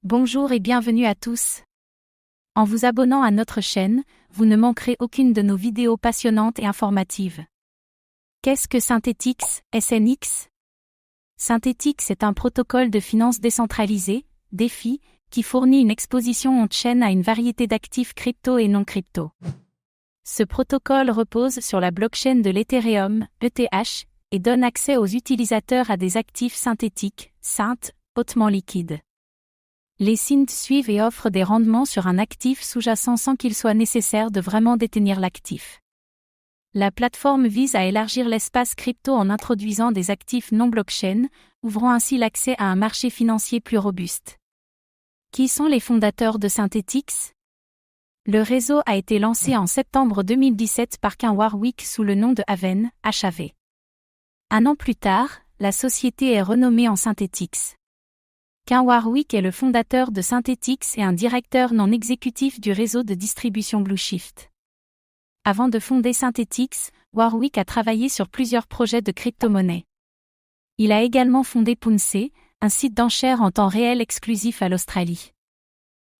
Bonjour et bienvenue à tous. En vous abonnant à notre chaîne, vous ne manquerez aucune de nos vidéos passionnantes et informatives. Qu'est-ce que Synthetix, SNX? Synthetix est un protocole de finance décentralisé, DeFi, qui fournit une exposition on-chain à une variété d'actifs crypto et non crypto. Ce protocole repose sur la blockchain de l'Ethereum, ETH, et donne accès aux utilisateurs à des actifs synthétiques, SYNT, hautement liquides. Les SYNT suivent et offrent des rendements sur un actif sous-jacent sans qu'il soit nécessaire de vraiment détenir l'actif. La plateforme vise à élargir l'espace crypto en introduisant des actifs non blockchain, ouvrant ainsi l'accès à un marché financier plus robuste. Qui sont les fondateurs de Synthetix? Le réseau a été lancé en septembre 2017 par Ken Warwick sous le nom de Haven, HAV. Un an plus tard, la société est renommée en Synthetix. Ken Warwick est le fondateur de Synthetix et un directeur non exécutif du réseau de distribution Blueshift. Avant de fonder Synthetix, Warwick a travaillé sur plusieurs projets de crypto-monnaies. Il a également fondé Pounce, un site d'enchères en temps réel exclusif à l'Australie.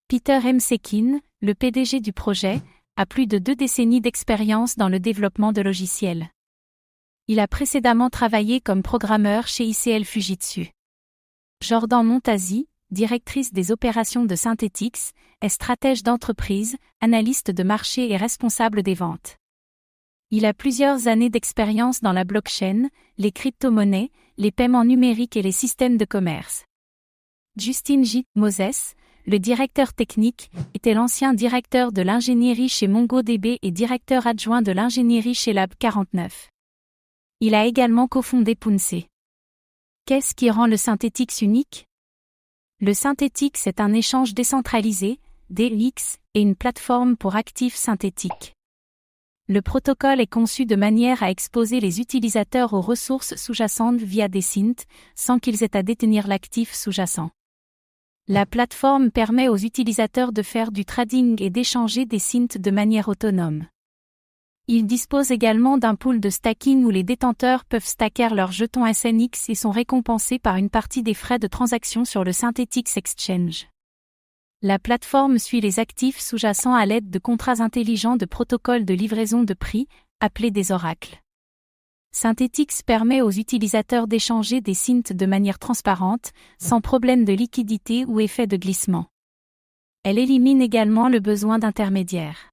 Peter Msekin, le PDG du projet, a plus de 2 décennies d'expérience dans le développement de logiciels. Il a précédemment travaillé comme programmeur chez ICL Fujitsu. Jordan Montazi, directrice des opérations de Synthetix, est stratège d'entreprise, analyste de marché et responsable des ventes. Il a plusieurs années d'expérience dans la blockchain, les crypto-monnaies, les paiements numériques et les systèmes de commerce. Justin J. Moses, le directeur technique, était l'ancien directeur de l'ingénierie chez MongoDB et directeur adjoint de l'ingénierie chez Lab49. Il a également cofondé Pounce. Qu'est-ce qui rend le Synthetix unique? Le Synthetix est un échange décentralisé, DEX, et une plateforme pour actifs synthétiques. Le protocole est conçu de manière à exposer les utilisateurs aux ressources sous-jacentes via des SYNT, sans qu'ils aient à détenir l'actif sous-jacent. La plateforme permet aux utilisateurs de faire du trading et d'échanger des SYNT de manière autonome. Il dispose également d'un pool de stacking où les détenteurs peuvent stacker leurs jetons SNX et sont récompensés par une partie des frais de transaction sur le Synthetix Exchange. La plateforme suit les actifs sous-jacents à l'aide de contrats intelligents de protocoles de livraison de prix, appelés des oracles. Synthetix permet aux utilisateurs d'échanger des SYNT de manière transparente, sans problème de liquidité ou effet de glissement. Elle élimine également le besoin d'intermédiaires.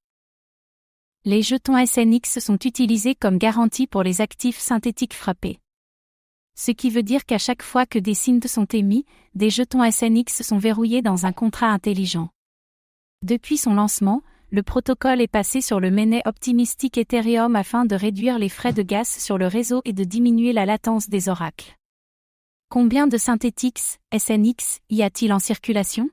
Les jetons SNX sont utilisés comme garantie pour les actifs synthétiques frappés. Ce qui veut dire qu'à chaque fois que des SYNT sont émis, des jetons SNX sont verrouillés dans un contrat intelligent. Depuis son lancement, le protocole est passé sur le mainnet optimistique Ethereum afin de réduire les frais de gaz sur le réseau et de diminuer la latence des oracles. Combien de Synthetix, SNX, y a-t-il en circulation?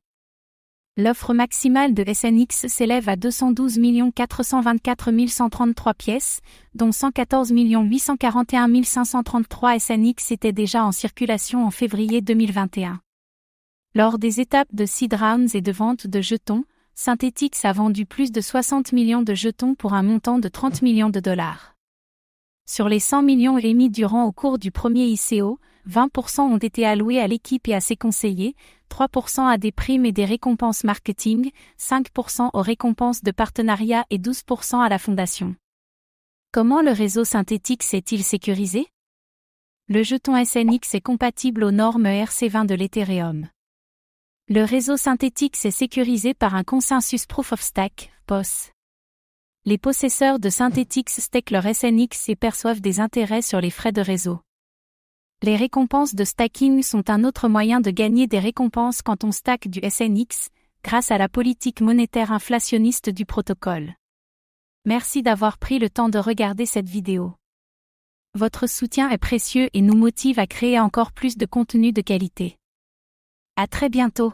L'offre maximale de SNX s'élève à 212 424 133 pièces, dont 114 841 533 SNX étaient déjà en circulation en février 2021. Lors des étapes de seed rounds et de vente de jetons, Synthetix a vendu plus de 60 millions de jetons pour un montant de 30 millions de dollars. Sur les 100 millions émis durant au cours du premier ICO, 20% ont été alloués à l'équipe et à ses conseillers, 3% à des primes et des récompenses marketing, 5% aux récompenses de partenariat et 12% à la fondation. Comment le réseau Synthetix est-il sécurisé? Le jeton SNX est compatible aux normes ERC20 de l'Ethereum. Le réseau Synthetix est sécurisé par un consensus Proof of Stake, POS. Les possesseurs de Synthetix stakent leur SNX et perçoivent des intérêts sur les frais de réseau. Les récompenses de stacking sont un autre moyen de gagner des récompenses quand on stack du SNX, grâce à la politique monétaire inflationniste du protocole. Merci d'avoir pris le temps de regarder cette vidéo. Votre soutien est précieux et nous motive à créer encore plus de contenu de qualité. À très bientôt.